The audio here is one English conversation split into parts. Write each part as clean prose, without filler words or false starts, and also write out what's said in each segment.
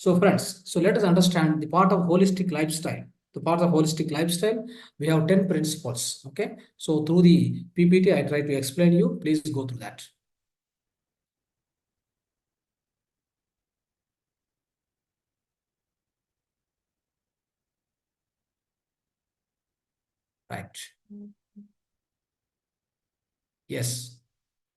So friends, so let us understand the part of holistic lifestyle. The part of holistic lifestyle, we have 10 principles. Okay. So through the PPT, I try to explain you. Please go through that. Right. Yes.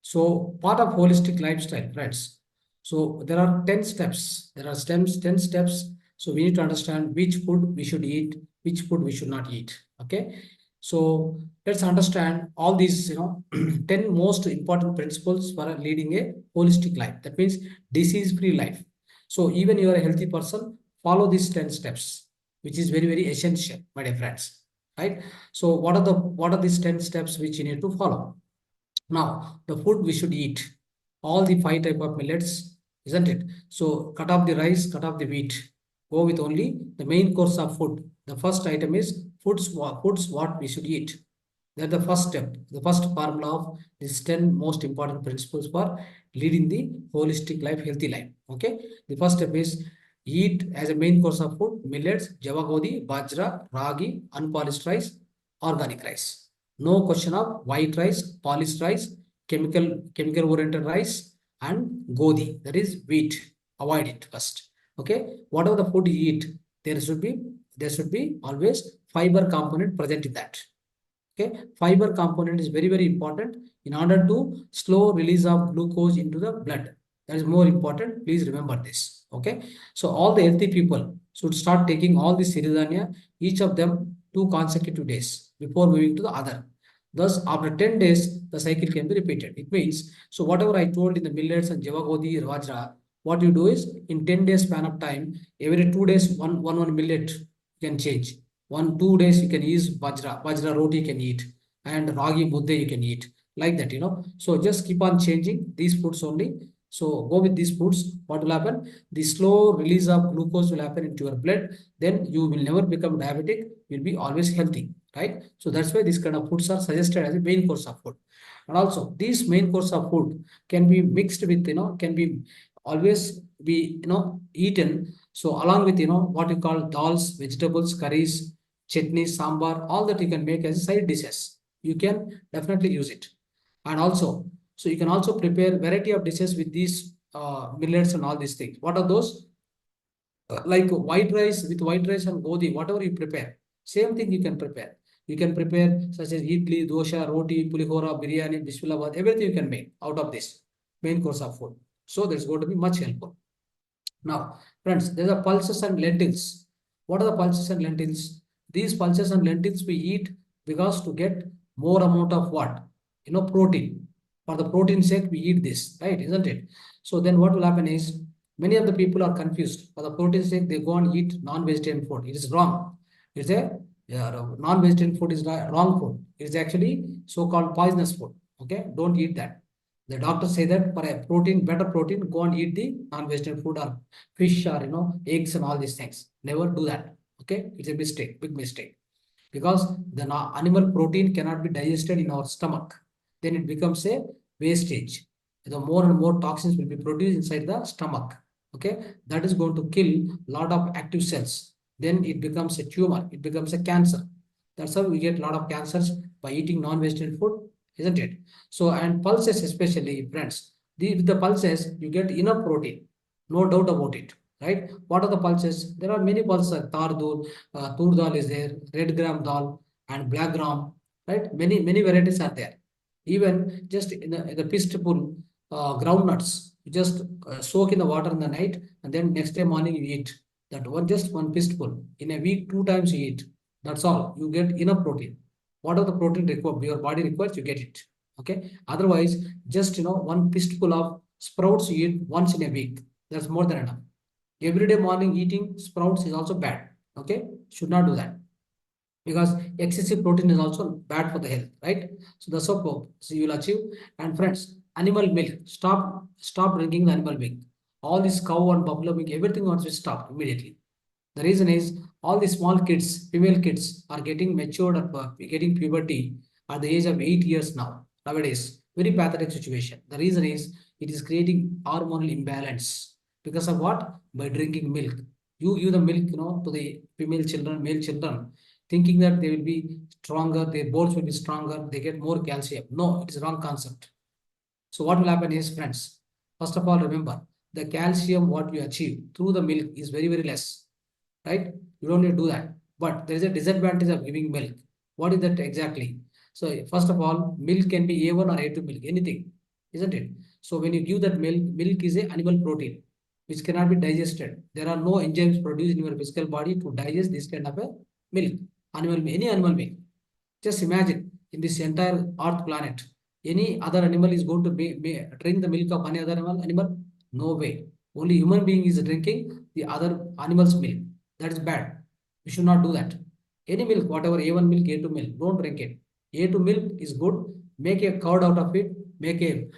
So part of holistic lifestyle, friends. So there are 10 steps. There are 10 steps. So we need to understand which food we should eat, which food we should not eat. Okay. So let's understand all these, 10 most important principles for leading a holistic life. That means disease-free life. So even you are a healthy person, follow these 10 steps, which is very, very essential, my dear friends. Right. So what are these 10 steps which you need to follow? Now, the food we should eat, all the 5 type of millets, isn't it? So cut off the rice, cut off the wheat. Go with only the main course of food. The first item is foods what we should eat. That's the first step, the first formula of these 10 most important principles for leading the holistic life, healthy life. Okay. The first step is eat as a main course of food, millets, java, bajra, ragi, unpolished rice, organic rice. No question of white rice, polished rice, chemical oriented rice, and godi, that is wheat. Avoid it first. Okay. Whatever the food you eat, there should be always fiber component present in that. Okay, fiber component is very, very important in order to slow release of glucose into the blood. That is more important. Please remember this. Okay, so all the healthy people should start taking all the siridhanya, each of them 2 consecutive days before moving to the other. Thus, after 10 days, the cycle can be repeated. It means, so whatever I told in the millets and javagodi, rajra, what you do is in 10 days span of time, every 2 days, one millet can change. 1 2 days you can use bajra roti you can eat, and ragi mudde you can eat, like that. So just keep on changing these foods only. So go with these foods. What will happen? The slow release of glucose will happen into your blood. Then you will never become diabetic. You'll be always healthy, right? So that's why this kind of foods are suggested as a main course of food. And also this main course of food can be mixed with, can be always be, eaten. So along with, what you call dals, vegetables, curries, chutney, sambar, all that you can make as side dishes. You can definitely use it. And also, so you can also prepare variety of dishes with these millets and all these things. What are those? Like white rice, with white rice and godi, whatever you prepare, same thing you can prepare. You can prepare such as idli, dosha, roti, pulihora, biryani, bismillah, everything you can make out of this main course of food. So that's going to be much helpful. Now, friends, there are pulses and lentils. What are the pulses and lentils? These pulses and lentils we eat because to get more amount of what? Protein. For the protein sake, we eat this, right? Isn't it? So then what will happen is many of the people are confused. For the protein sake, they go and eat non-vegetarian food. It is wrong. It's a non-vegetarian food is wrong food. It is actually so-called poisonous food. Okay, don't eat that. The doctors say that for a protein, better protein, go and eat the non-vegetarian food or fish or eggs and all these things. Never do that. Okay, it's a mistake, big mistake, because the animal protein cannot be digested in our stomach. Then it becomes a wastage. The more and more toxins will be produced inside the stomach. Okay, that is going to kill a lot of active cells. Then it becomes a tumor. It becomes a cancer. That's how we get a lot of cancers by eating non-vegetarian food, isn't it? So, and pulses especially, friends, with the pulses, you get enough protein, no doubt about it, right? What are the pulses? There are many pulses, tar dal, tur dal is there, red gram dal, and black gram, right? Many varieties are there. Even just in the pistful groundnuts, you just soak in the water in the night, and then next day morning you eat that one, just one fistful. In a week, 2 times you eat. That's all. You get enough protein. Whatever the protein your body requires, you get it. Okay. Otherwise, just one fistful of sprouts you eat once in a week. That's more than enough. Every day morning eating sprouts is also bad. Okay, should not do that, because excessive protein is also bad for the health, right? So that's what so you will achieve. And friends, animal milk, stop drinking the animal milk. All this cow and buffalo milk, everything wants to stop immediately. The reason is all the small kids, female kids, are getting matured or getting puberty at the age of 8 years now. Nowadays, very pathetic situation. The reason is it is creating hormonal imbalance. Because of what? By drinking milk. You give the milk, to the female children, male children, thinking that they will be stronger, their bones will be stronger, they get more calcium. No, it is wrong concept. So what will happen is, friends, first of all, remember the calcium what you achieve through the milk is very, very less, right? You don't need to do that. But there is a disadvantage of giving milk. What is that exactly? So first of all, milk can be A1 or A2 milk, anything, isn't it? So when you give that milk, milk is a animal protein which cannot be digested. There are no enzymes produced in your physical body to digest this kind of a milk, animal, any animal milk. Just imagine in this entire Earth planet, any other animal is going to drink the milk of any other animal? No way. Only human being is drinking the other animal's milk. That is bad. We should not do that. Any milk, whatever A1 milk, A2 milk, don't drink it. A2 milk is good. Make a curd out of it. Make a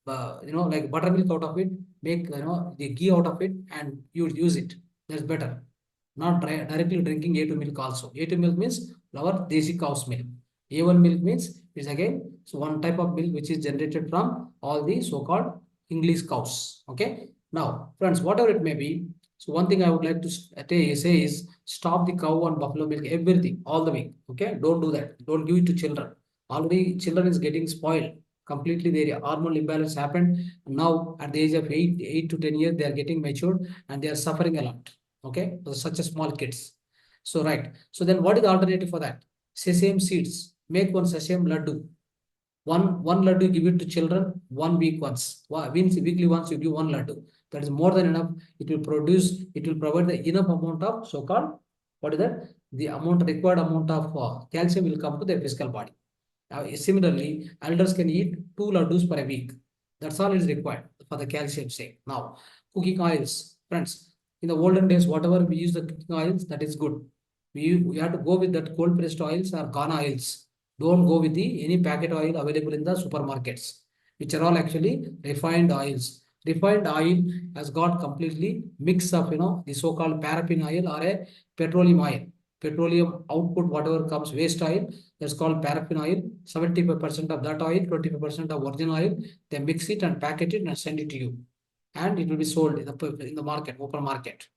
like buttermilk out of it. Make the ghee out of it, and you use it. That's better. Not directly drinking A2 milk also. A2 milk means our desi cow's milk. A1 milk means is again so one type of milk which is generated from all the so-called English cows. Okay. Now, friends, whatever it may be, so one thing I would like to say is stop the cow and buffalo milk, everything, all the way. Okay. Don't do that. Don't give it to children. Already children is getting spoiled completely. Their hormonal imbalance happened. Now at the age of 8 to 10 years, they are getting matured and they are suffering a lot. Okay, for such a small kids. So right. So then what is the alternative for that? Sesame seeds. Make one sesame laddu. One laddu give it to children 1 week once. Means weekly once you give one laddu. That is more than enough. It will provide the enough amount of so-called, what is that? The required amount of calcium will come to their physical body. Similarly, elders can eat 2 laddus per week. That's all is required for the calcium sake. Now, cooking oils, friends. In the olden days, whatever we use the cooking oils, that is good. We have to go with that cold pressed oils or Ghana oils. Don't go with the any packet oil available in the supermarkets, which are all actually refined oils. Refined oil has got completely mix of the so-called paraffin oil or a petroleum oil. Petroleum output, whatever comes waste oil, that's called paraffin oil. 75% of that oil, 25% of virgin oil, they mix it and packet it and send it to you. And it will be sold in the market, open market.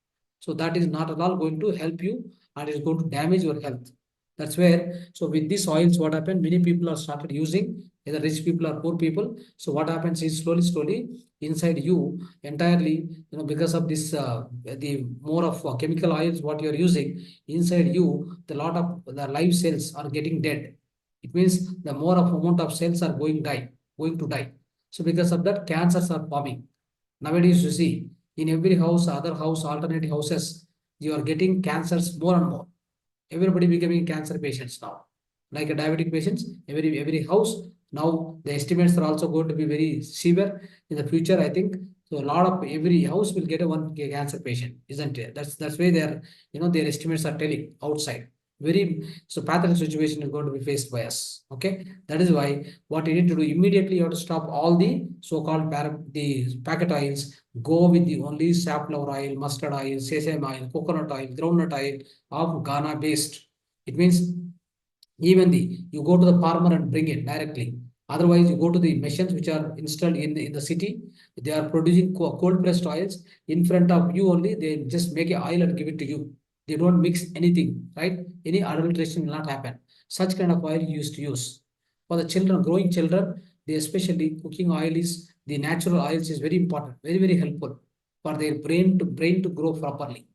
So that is not at all going to help you and is going to damage your health. That's where, so with these oils, what happened? Many people are started using, either rich people or poor people. So what happens is slowly, inside you entirely, because of this, the more of chemical oils, what you're using inside you, the lot of the live cells are getting dead. It means the more of amount of cells are going to die. So because of that, cancers are forming. Nowadays, you see, in every house, other house, alternate houses, you are getting cancers more and more. Everybody becoming cancer patients now. Like a diabetic patients, every house, now the estimates are also going to be very severe in the future, I think. So a lot of every house will get a one cancer patient, isn't it? That's why their their estimates are telling outside. Very so pathological situation is going to be faced by us. Okay. That is why what you need to do immediately, you have to stop all the so-called the packet oils, go with the only safflower oil, mustard oil, sesame oil, coconut oil, groundnut oil of Ghana based. It means even you go to the farmer and bring it directly. Otherwise, you go to the machines which are installed in the city. They are producing cold pressed oils in front of you only. They just make a oil and give it to you. They don't mix anything, right? Any adulteration will not happen. Such kind of oil you used to use. For the children, growing children, they especially cooking oil is the natural oils is very important, very, very helpful for their brain to grow properly.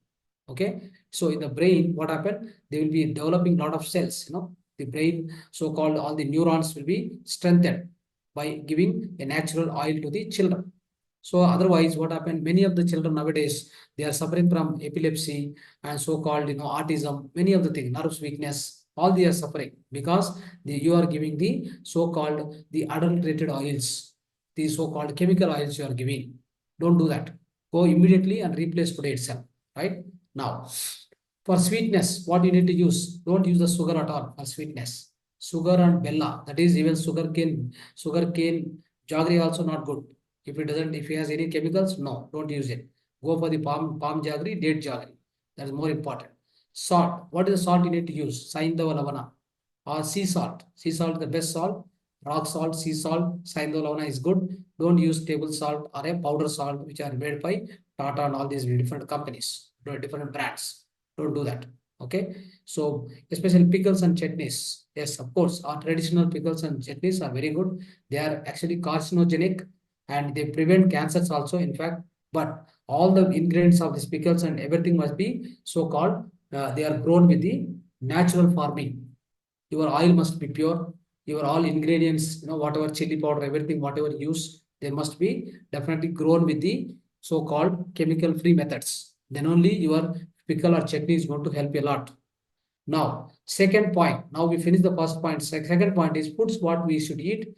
Okay. So in the brain, what happened? They will be developing a lot of cells, the brain, so-called all the neurons will be strengthened by giving a natural oil to the children. So otherwise, what happened? Many of the children nowadays, they are suffering from epilepsy and so-called, autism, many of the things, nerves weakness, all they are suffering because you are giving the so-called the adulterated oils, the so-called chemical oils you are giving. Don't do that. Go immediately and replace today itself, right? Now, for sweetness, what you need to use? Don't use the sugar at all for sweetness. Sugar and bella, that is even sugarcane jaggery also not good. If it has any chemicals, no, don't use it. Go for the palm jaggery, date jaggery. That is more important. Salt. What is the salt you need to use? Saindava lavana or sea salt. Sea salt is the best salt. rock salt, sea salt, Saindolavana is good. Don't use table salt or a powder salt, which are made by Tata and all these different companies, different brands. Don't do that. Okay. So, especially pickles and chutneys. Yes, of course, our traditional pickles and chutneys are very good. They are actually carcinogenic and they prevent cancers also, in fact. But all the ingredients of these pickles and everything must be so-called, they are grown with the natural farming. Your oil must be pure. Your all ingredients, whatever chili powder, everything, whatever you use, they must be definitely grown with the so-called chemical-free methods. Then only your pickle or chutney is going to help you a lot. Now, second point. Now we finish the first point. Second point is foods what we should eat,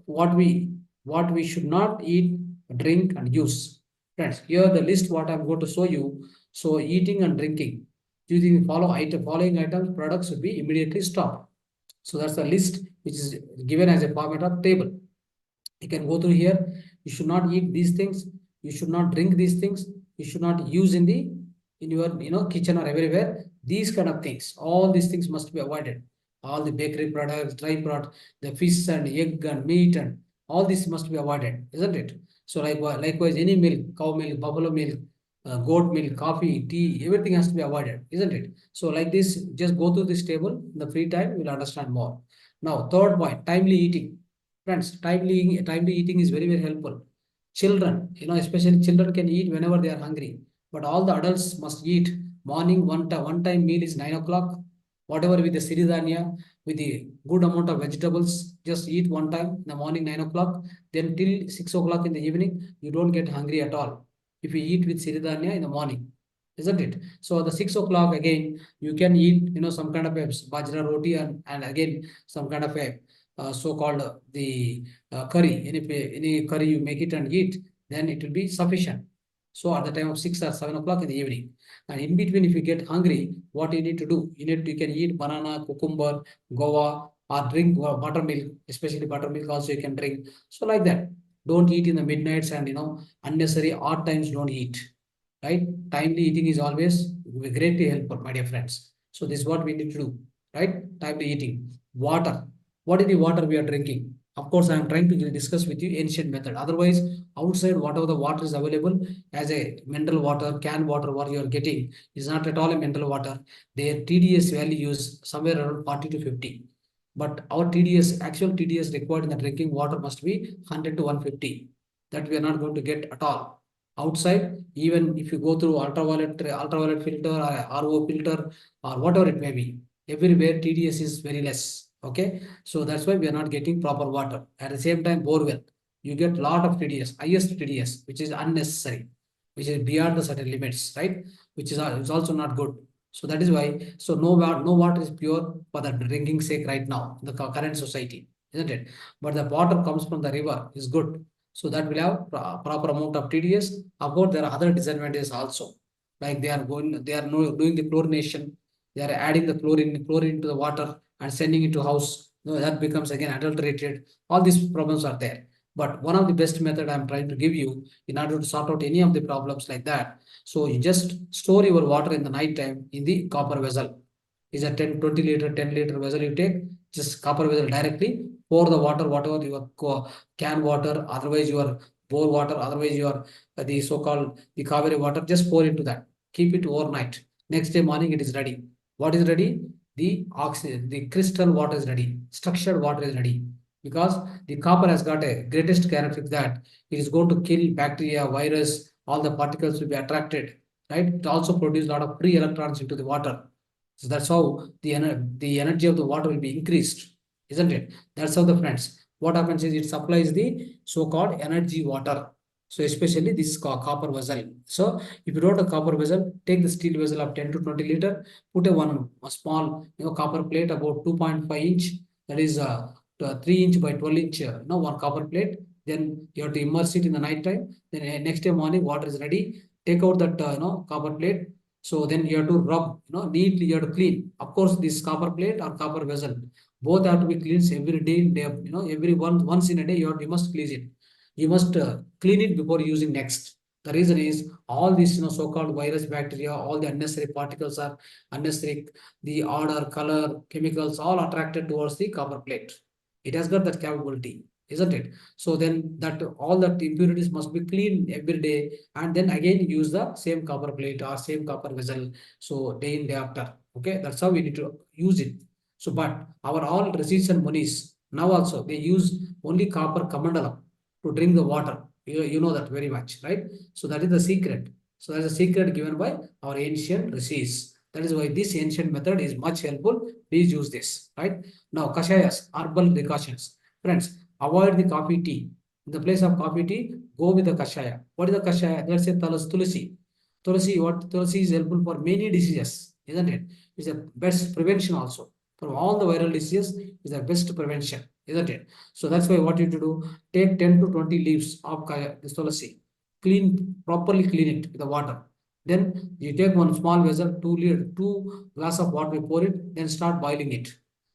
what we what we should not eat, drink, and use. Friends, here the list what I'm going to show you. So eating and drinking. Using the following items, products should be immediately stopped. So that's the list which is given as a format of table. You can go through here. You should not eat these things. You should not drink these things. You should not use in your kitchen or everywhere. These kind of things. All these things must be avoided. All the bakery products, dry products, the fish and egg and meat and all this must be avoided, isn't it? So likewise, any milk, cow milk, buffalo milk, goat milk, coffee, tea, everything has to be avoided, isn't it? So like this, just go through this table. In the free time, you'll understand more. Now, third point, timely eating. Friends, timely eating is very, very helpful. Children, especially children can eat whenever they are hungry, but all the adults must eat morning one time meal is 9 o'clock. Whatever with the siridhanya, with the good amount of vegetables, just eat one time in the morning 9 o'clock. Then till 6 o'clock in the evening, you don't get hungry at all. If you eat with siridhanya in the morning, isn't it? So the 6 o'clock again, you can eat, some kind of a bajra roti and again some kind of a so-called the curry. Any curry you make it and eat, then it will be sufficient. So at the time of 6 or 7 o'clock in the evening, and in between, if you get hungry, what you need to do? You can eat banana, cucumber, guava, or drink buttermilk, especially buttermilk also you can drink. So like that, don't eat in the midnights and unnecessary odd times. Don't eat. Right? Timely eating is always greatly helpful, my dear friends. So this is what we need to do. Right? Timely eating. Water. What is the water we are drinking? Of course, I am trying to discuss with you ancient method. Otherwise, outside whatever the water is available as a mineral water, canned water, what you are getting is not at all a mineral water. Their TDS value is somewhere around 40 to 50. But our TDS, actual TDS required in the drinking water must be 100 to 150. That we are not going to get at all. Outside, even if you go through ultraviolet filter or RO filter or whatever it may be, everywhere TDS is very less. Okay, so that's why we are not getting proper water. At the same time, borewell, you get lot of TDS, highest TDS, which is unnecessary, which is beyond the certain limits, right? Which is it's also not good. So that is why, so no water is pure for the drinking sake right now in the current society, isn't it? But the water comes from the river is good. So that will have proper amount of TDS. Of course, there are other disadvantages also. Like they are doing the chlorination. They are adding the chlorine to the water and sending it to house. That becomes again adulterated. All these problems are there. But one of the best method I'm trying to give you in order to sort out any of the problems like that. So you just store your water in the night time in the copper vessel. Is a 10, 20 liter, 10 liter vessel you take, just copper vessel directly, pour the water, whatever your can water, otherwise your bore water, otherwise your the so-called the Kaveri water, just pour into that. Keep it overnight. Next day morning it is ready. What is ready? The oxygen, the crystal water is ready. Structured water is ready. Because the copper has got a greatest characteristic that it is going to kill bacteria, virus, all the particles will be attracted. Right? It also produces a lot of free electrons into the water. So that's how the energy of the water will be increased, isn't it? That's how the friends. What happens is it supplies the so-called energy water. So especially this copper vessel. So if you don't have a copper vessel, take the steel vessel of 10 to 20 liter, put a small copper plate about 2.5 inch, that is 3 inch by 12 inch, one copper plate. Then you have to immerse it in the night time. Then next day morning, water is ready. Take out that copper plate. So then you have to rub, neatly. You have to clean. Of course, this copper plate or copper vessel, both have to be cleansed every day. Every once in a day, you must clean it. You must clean it before using next. The reason is all these, so-called virus, bacteria, all the unnecessary particles are unnecessary. The odor, color, chemicals, all attracted towards the copper plate. It has got that capability, isn't it? So then that all that impurities must be cleaned every day, and then again use the same copper plate or same copper vessel. So day in day after. Okay, that's how we need to use it. So but our all receipts and monies now also they use only copper kamandalam to drink the water. You know that very much, right? So that is the secret. So that is a secret given by our ancient rishis. That is why this ancient method is much helpful. Please use this, right? Now, kashayas, herbal decoctions. Friends, avoid the coffee tea. In the place of coffee tea, go with the kashaya. What is the kashaya? Let's say tulsi. Tulsi is helpful for many diseases, isn't it? It's the best prevention also. For all the viral diseases, is the best prevention, isn't it? So that's why what you to do, take 10 to 20 leaves of this tulsi, properly clean it with the water. Then you take one small vessel, 2 glass of water, you pour it, then start boiling it.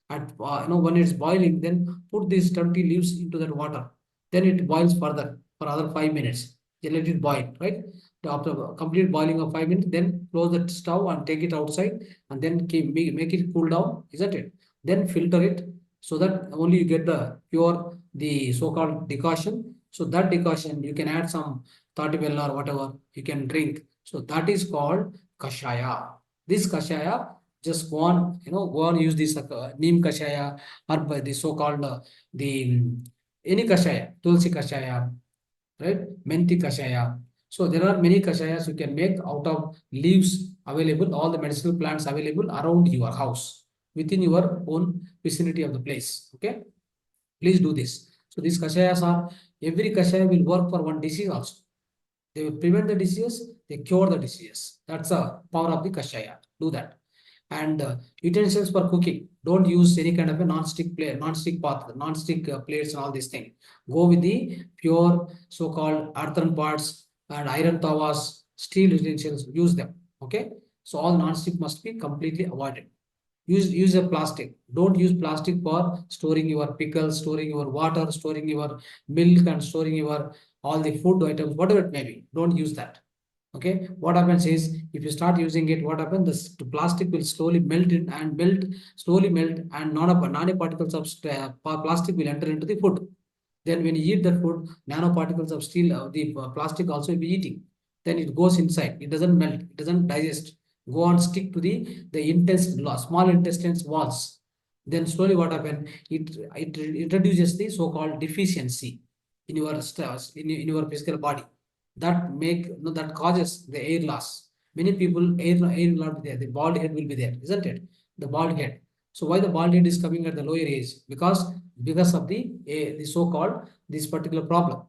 At when it's boiling, then put these 20 leaves into that water. Then it boils further for other 5 minutes. You let it boil, right? After complete boiling of 5 minutes, then close the stove and take it outside, and then make it cool down, isn't it? Then filter it so that only you get the so-called decoction. So that decoction you can add some thirty or whatever you can drink. So that is called kashaya. This kashaya, just go on use this neem kashaya, or by the so-called the any kashaya, tulsi kashaya, right? Menti kashaya. So there are many kashayas you can make out of leaves available, all the medicinal plants available around your house, within your own vicinity of the place. Okay, please do this. So these kashayas are, every kashaya will work for one disease also. They will prevent the disease, they cure the disease. That's the power of the kashaya. Do that. And utensils for cooking. Don't use any kind of a non-stick plate, non-stick pot, non-stick plates and all these things. Go with the pure so-called earthen pots and iron tawas, steel utensils. Use them. Okay. So all non-stick must be completely avoided. Use a plastic. Don't use plastic for storing your pickles, storing your water, storing your milk, and storing your all the food items, whatever it may be. Don't use that. Okay, what happens is if you start using it, what happens? The plastic will slowly melt in and slowly melt, and nanoparticles of plastic will enter into the food. Then when you eat that food, nanoparticles of steel, the plastic also will be eating. Then it goes inside. It doesn't melt. It doesn't digest. Go on stick to the intestine, small intestines walls. Then slowly what happens? It introduces the so-called deficiency in your in your physical body. That causes the air loss. Many people air will not be there. The bald head will be there, isn't it? The bald head. So why the bald head is coming at the lower age? Because of the so-called this particular problem.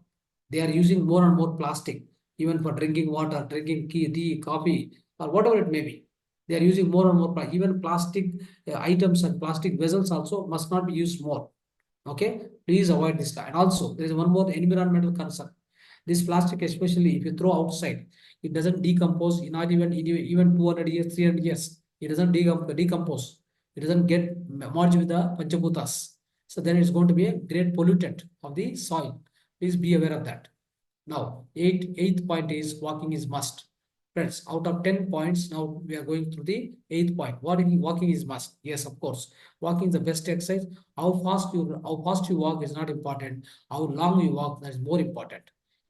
They are using more and more plastic, even for drinking water, drinking tea, coffee, or whatever it may be. They are using more and more even plastic items and plastic vessels also must not be used more. Okay, please avoid this. And also, there is one more environmental concern. This plastic, especially if you throw outside, it doesn't decompose. Not even 200 years, 300 years, it doesn't decompose. It doesn't get merged with the Panchabhutas. So then it's going to be a great pollutant of the soil. Please be aware of that. Now, eighth point is walking is must. Friends, out of 10 points, now we are going through the eighth point. Walking is must. Yes, of course. Walking is the best exercise. How fast you walk is not important. How long you walk, that is more important.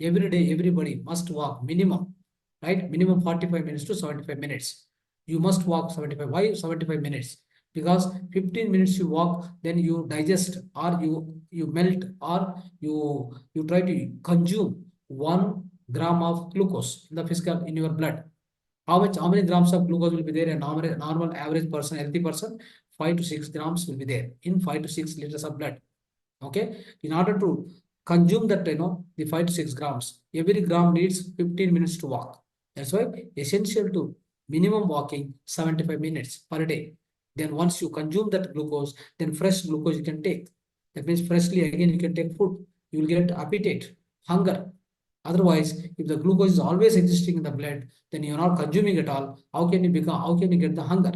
Every day, everybody must walk minimum, right? Minimum 45 minutes to 75 minutes. You must walk 75. Why 75 minutes? Because 15 minutes you walk, then you digest, or you melt, or you try to consume 1 gram of glucose in the physical in your blood. How many grams of glucose will be there? A normal average person, healthy person, 5 to 6 grams will be there in 5 to 6 liters of blood. Okay, in order to consume that, the 5 to 6 grams, every gram needs 15 minutes to walk. That's why essential to minimum walking 75 minutes per day. Then once you consume that glucose, then fresh glucose you can take. That means freshly again you can take food. You will get appetite, hunger. Otherwise, if the glucose is always existing in the blood, then you are not consuming at all. How can you get the hunger?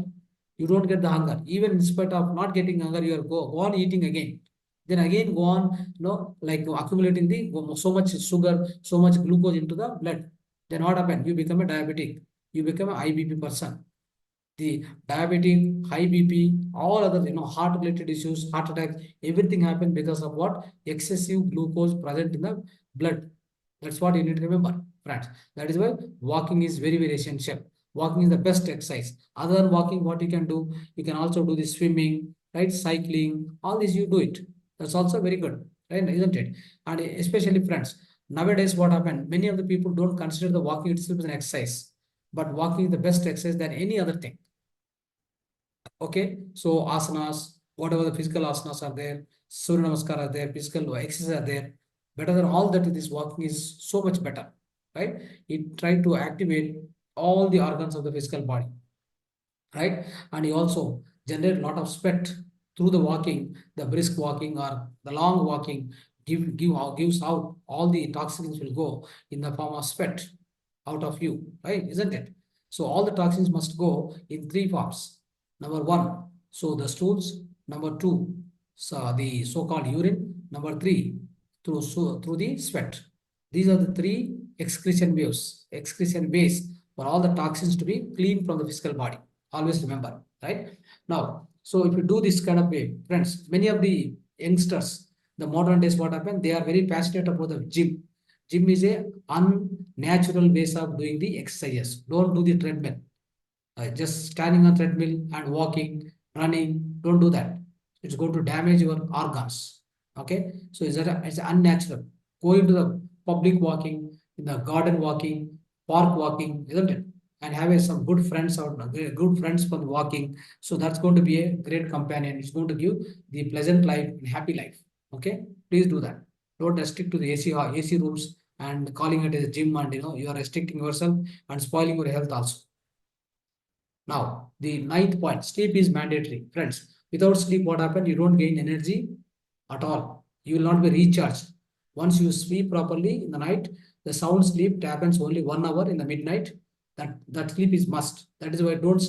You don't get the hunger. Even in spite of not getting hunger, you are go on eating again. Then again go on, like accumulating so much sugar, so much glucose into the blood. Then what happens? You become a diabetic. You become an IBP person. The diabetic, high BP, all other, heart related issues, heart attacks, everything happen because of what? Excessive glucose present in the blood. That's what you need to remember, friends. That is why walking is very, very essential. Walking is the best exercise. Other than walking, what you can do? You can also do the swimming, right? Cycling, all this you do it. That's also very good, right? Isn't it? And especially friends, nowadays what happened? Many of the people don't consider the walking itself as an exercise, but walking is the best exercise than any other thing. Okay, so asanas, whatever the physical asanas are there, Surya Namaskar are there, physical exercises are there. Better than all that, this walking is so much better, right? It try to activate all the organs of the physical body, right? And you also generate a lot of sweat through the walking, the brisk walking or the long walking gives out all the toxins will go in the form of sweat out of you, right? Isn't it? So all the toxins must go in three forms. Number one, so the stools. Number two, so the so-called urine. Number three, through the sweat. These are the three excretion ways for all the toxins to be cleaned from the physical body. Always remember, right? Now, so if you do this kind of way, friends, many of the youngsters, the modern days, what happened? They are very passionate about the gym. Gym is a unnatural ways of doing the exercises. Don't do the treadmill. Just standing on treadmill and walking, running, don't do that. It's going to damage your organs. Okay, so it's unnatural. Go into the public walking, in the garden walking, park walking, isn't it? And have some good friends out, good friends for walking. So that's going to be a great companion. It's going to give the pleasant life and happy life. Okay, please do that. Don't restrict to the AC rooms and calling it as a gym, and you are restricting yourself and spoiling your health also. Now, the ninth point, sleep is mandatory. Friends, without sleep, what happens? You don't gain energy at all. You will not be recharged. Once you sleep properly in the night, the sound sleep happens only 1 hour in the midnight. That sleep is must. That is why don't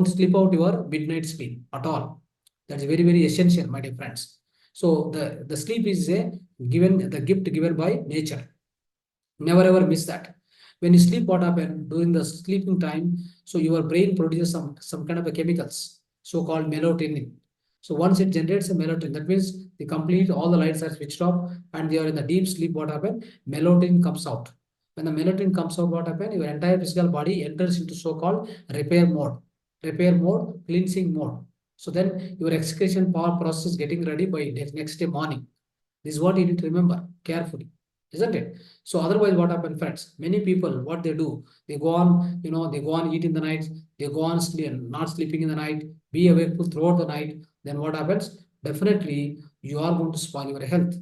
sleep out your midnight sleep at all. That's very, very essential, my dear friends. So the sleep is the gift given by nature. Never ever miss that. When you sleep, what happens during the sleeping time? So your brain produces some kind of a chemicals, so-called melatonin. So once it generates a melatonin, that means the complete all the lights are switched off and they are in the deep sleep. What happens? Melatonin comes out. When the melatonin comes out, what happens? Your entire physical body enters into so-called repair mode, cleansing mode. So then your excretion power process is getting ready by next day morning. This is what you need to remember carefully, isn't it? So otherwise, what happens, friends? Many people, what they do, they go on, they go on eat in the night, they go on sleep, not sleeping in the night, be awakeful throughout the night. Then what happens? Definitely, you are going to spoil your health.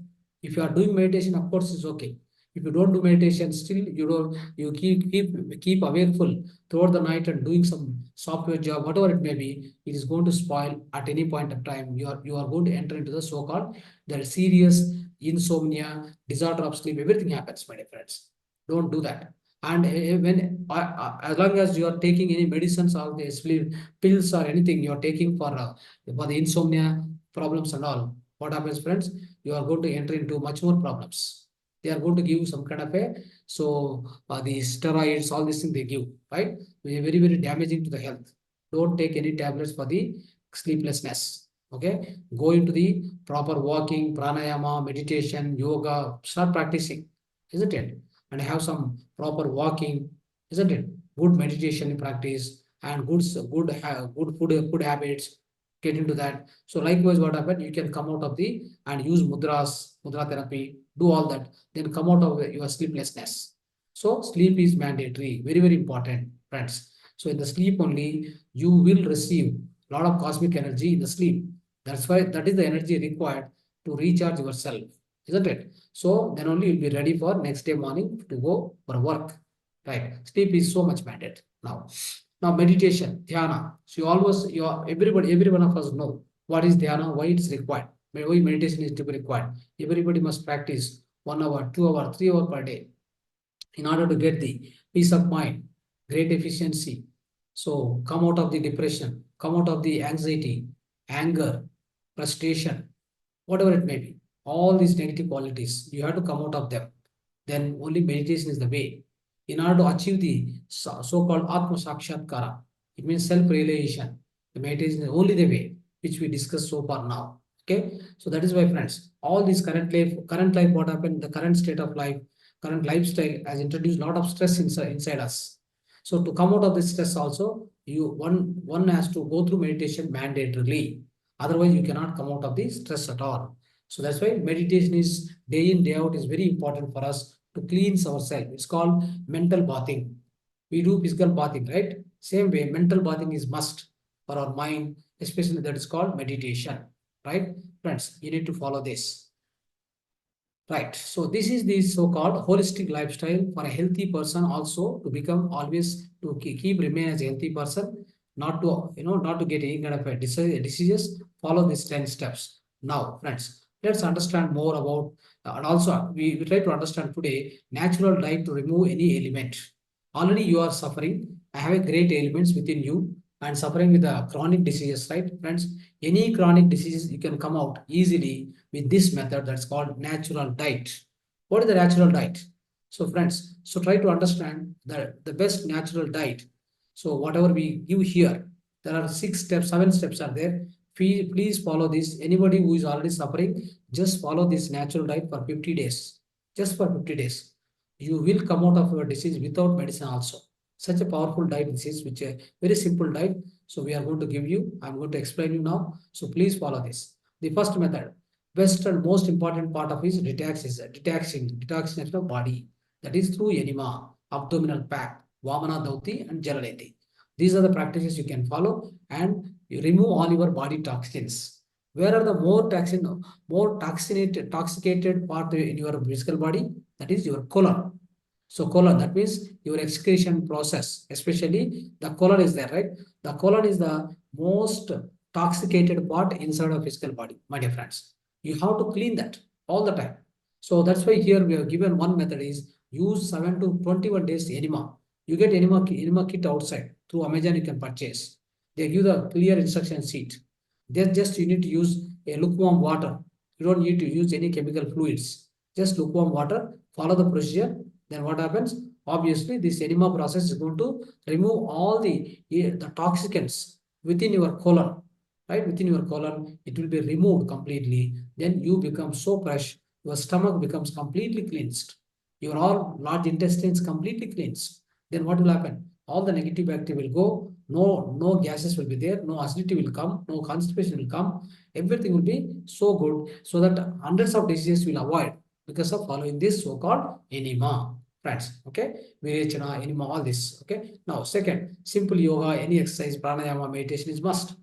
If you are doing meditation, of course, it's okay. If you don't do meditation, still you keep awakeful throughout the night and doing some software job, whatever it may be, it is going to spoil at any point of time. You are going to enter into the so-called the serious insomnia, disorder of sleep, everything happens, my dear friends. Don't do that. And as long as you are taking any medicines or the sleep pills or anything you are taking for the insomnia problems and all, what happens, friends? You are going to enter into much more problems. They are going to give some kind of the steroids, all these things they give, right? Very, very damaging to the health. Don't take any tablets for the sleeplessness. Okay, go into the proper walking, pranayama, meditation, yoga, start practicing, isn't it? And have some proper walking, isn't it? Good meditation practice and good food habits. Get into that. So likewise, what happened? You can come out of the and use mudra therapy, do all that, then come out of your sleeplessness. So sleep is mandatory, very, very important, friends. So in the sleep only, you will receive a lot of cosmic energy in the sleep. That's why that is the energy required to recharge yourself, isn't it? So then only you'll be ready for next day morning to go for work. Right. Sleep is so much mandate now. Now meditation, dhyana. So every one of us know what is dhyana, why it's required, why meditation is to be required. Everybody must practice 1 hour, 2 hour, 3 hour per day in order to get the peace of mind, great efficiency. So come out of the depression, come out of the anxiety, anger, frustration, whatever it may be. All these negative qualities, you have to come out of them. Then only meditation is the way. In order to achieve the so-called Atma Sakshatkara, It means self-realization. The meditation is only the way which we discussed so far now. Okay, so that is why, friends, all this current life, what happened, the current state of life, current lifestyle has introduced a lot of stress inside us. So to come out of this stress also, one has to go through meditation mandatorily. Otherwise, you cannot come out of the stress at all. So that's why meditation is day in, day out is very important for us to cleanse ourselves. It's called mental bathing. We do physical bathing, right? Same way, mental bathing is must for our mind, especially that is called meditation, right? Friends, you need to follow this. Right. So this is the so-called holistic lifestyle for a healthy person also to become always to keep remain as a healthy person, not to not to get any kind of a diseases. Follow these 10 steps. Now, friends, let's understand more about and also we try to understand today natural diet to remove any element. Already you are suffering. I have a great ailments within you and suffering with the chronic diseases, right, friends? Any chronic diseases you can come out easily with this method that's called natural diet. What is the natural diet? So friends, so try to understand the best natural diet. So whatever we give here, there are 6 steps, 7 steps are there. Please follow this. Anybody who is already suffering, just follow this natural diet for 50 days. Just for 50 days. You will come out of your disease without medicine also. Such a powerful diet this is, which a very simple diet. So we are going to give you, I'm going to explain you now. So please follow this. The first method, best and most important part of is detoxing of body. That is through enema, abdominal pack, Vamana Dauti and Jalaneti. These are the practices you can follow and you remove all your body toxins. Where are the more toxicated part in your physical body? That is your colon. So colon, that means your excretion process, especially the colon is there, right? The colon is the most toxicated part inside of physical body, my dear friends. You have to clean that all the time. So that's why here we have given one method is use 7 to 21 days enema. You get enema kit outside through Amazon you can purchase. They give the clear instruction sheet. Just you need to use a lukewarm water. You don't need to use any chemical fluids. Just lukewarm water. Follow the procedure. Then what happens? Obviously, this enema process is going to remove all the toxicants within your colon, right? Within your colon, it will be removed completely. Then you become so fresh. Your stomach becomes completely cleansed. Your all large intestines completely cleansed. Then what will happen? All the negative bacteria will go. No gases will be there. No acidity will come. No constipation will come. Everything will be so good so that hundreds of diseases will avoid because of following this so-called enema, friends. Okay, virechana, enema, all this. Okay. Now, second, simple yoga, any exercise, pranayama, meditation is must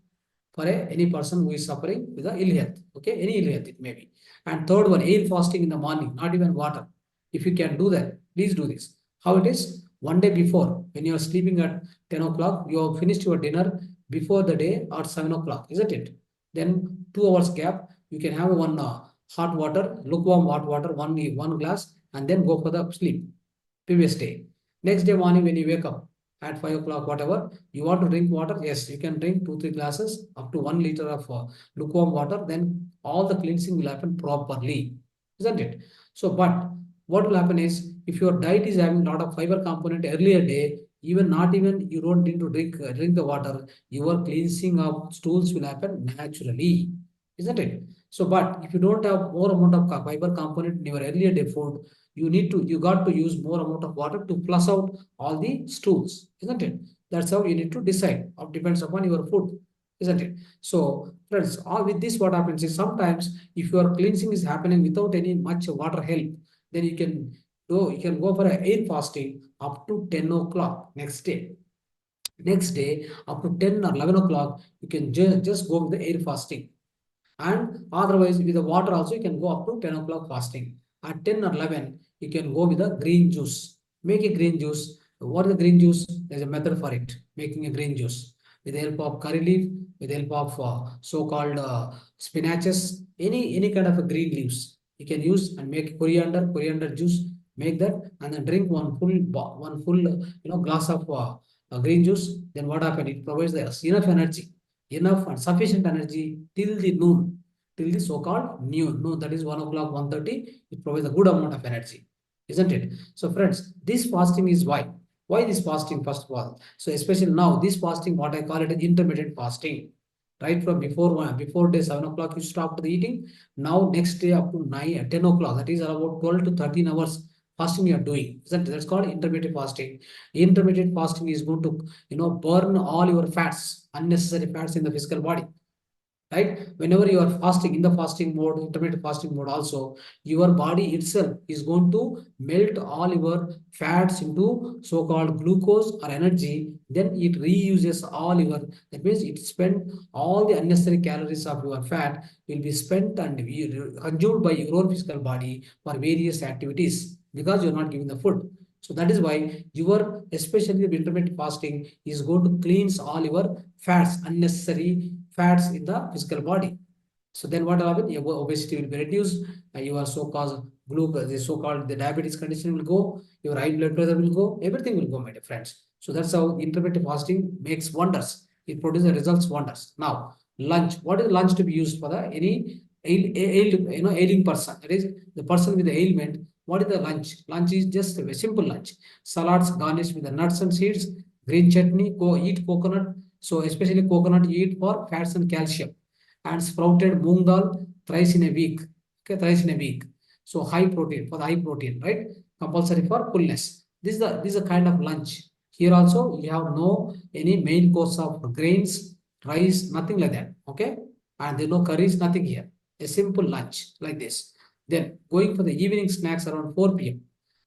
for any person who is suffering with a ill health. Okay, any ill health it may be. And third one, air fasting in the morning, not even water. If you can do that, please do this. How it is? One day before, when you are sleeping at 10 o'clock, you have finished your dinner before the day at 7 o'clock, isn't it? Then 2 hours gap, you can have one hot water, lukewarm hot water, one glass, and then go for the sleep previous day. Next day morning, when you wake up at 5 o'clock, whatever, you want to drink water, yes, you can drink 2, 3 glasses up to 1 liter of lukewarm water, then all the cleansing will happen properly, isn't it? So, but what will happen is if your diet is having a lot of fiber component earlier day, even not even you don't need to drink the water, your cleansing of stools will happen naturally, isn't it? So, but if you don't have more amount of fiber component in your earlier day food, you got to use more amount of water to flush out all the stools, isn't it? That's how you need to decide. It depends upon your food, isn't it? So, friends, all with this, what happens is sometimes if your cleansing is happening without any much water help, then you can go for a air fasting up to 10 o'clock next day. Next day, up to 10 or 11 o'clock, you can just go with the air fasting. And otherwise, with the water also, you can go up to 10 o'clock fasting. At 10 or 11, you can go with a green juice. Make a green juice. What is the green juice? There's a method for it. Making a green juice. With the help of curry leaf, with the help of so-called spinaches, any kind of a green leaves. You can use and make coriander juice. Make that and then drink one full glass of green juice. Then what happens? It provides enough energy, enough and sufficient energy till the noon, till the so-called noon. That is 1 o'clock, 1:30. It provides a good amount of energy, isn't it? So, friends, this fasting is why. Why this fasting, first of all? So especially now, this fasting, what I call it, intermittent fasting. Right from before day 7 o'clock, you stop the eating. Now next day up to 10 o'clock, that is about 12 to 13 hours fasting you are doing. That's called intermittent fasting. Intermittent fasting is going to, burn all your fats, unnecessary fats in the physical body, right? Whenever you are fasting, in the fasting mode, intermittent fasting mode also, your body itself is going to melt all your fats into so-called glucose or energy. Then it reuses all your, that means it spend all the unnecessary calories of your fat will be spent and be consumed by your own physical body for various activities, because you're not giving the food. So that is why your, especially the intermittent fasting, is going to cleanse all your fats, unnecessary fats in the physical body. So then what will happen? Your obesity will be reduced, your so-called glucose, the so-called the diabetes condition will go, your high blood pressure will go, everything will go, my dear friends. So that's how intermittent fasting makes wonders. It produces results wonders. Now, lunch. What is lunch to be used for the any ailing person? That is the person with the ailment. What is the lunch? Lunch is just a simple lunch. Salads garnished with the nuts and seeds, green chutney, eat coconut. So especially coconut eat for fats and calcium, and sprouted moong dal thrice in a week. Okay, thrice in a week. So high protein, for the high protein, right? Compulsory for fullness. This is a kind of lunch. Here also you have no any main course of grains, rice, nothing like that. Okay, and there are no curries, nothing here. A simple lunch like this. Then going for the evening snacks around 4 p.m.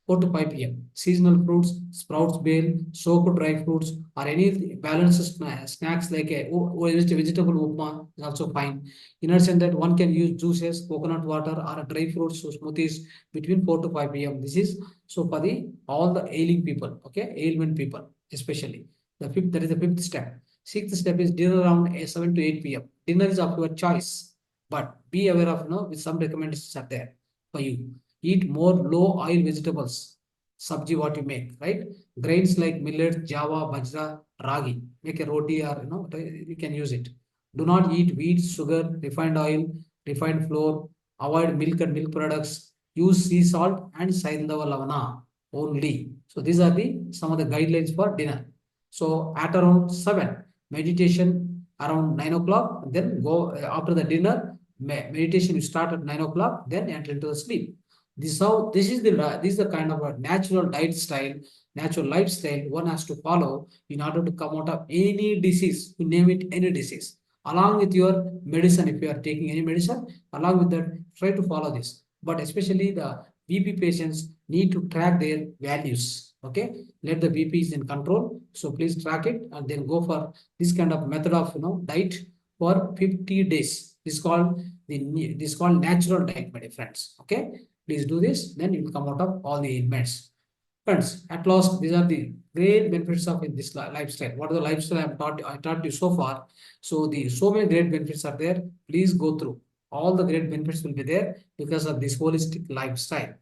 4 to 5 p.m. Seasonal fruits, sprouts, bale, soaked dry fruits, or any balanced snacks like a vegetable upma is also fine. In addition that one can use juices, coconut water, or dry fruits, so smoothies between 4 to 5 p.m. This is so for the all the ailing people, okay, ailment people especially. The fifth, that is the fifth step. Sixth step is dinner around 7 to 8 p.m. Dinner is of your choice, but be aware of, with some recommendations are there for you. Eat more low oil vegetables, sabji what you make, right? Grains like millet, java, bajra, ragi. Make a roti or, you can use it. Do not eat wheat, sugar, refined oil, refined flour. Avoid milk and milk products. Use sea salt and saindava lavana only. So these are the some of the guidelines for dinner. So at around 7, meditation around 9 o'clock. Then go after the dinner. Meditation you start at 9 o'clock. Then enter into the sleep. This is the kind of a natural diet style, natural lifestyle one has to follow in order to come out of any disease. You name it, any disease. Along with your medicine, if you are taking any medicine, along with that, try to follow this. But especially the BP patients need to track their values. Okay, let the BP is in control. So please track it and then go for this kind of method of diet for 50 days. This is called natural diet, my dear friends. Okay. Please do this, then you will come out of all the ailments. Friends, at last, these are the great benefits of this lifestyle. What are the lifestyle I taught you so far? So so many great benefits are there. Please go through. All the great benefits will be there because of this holistic lifestyle.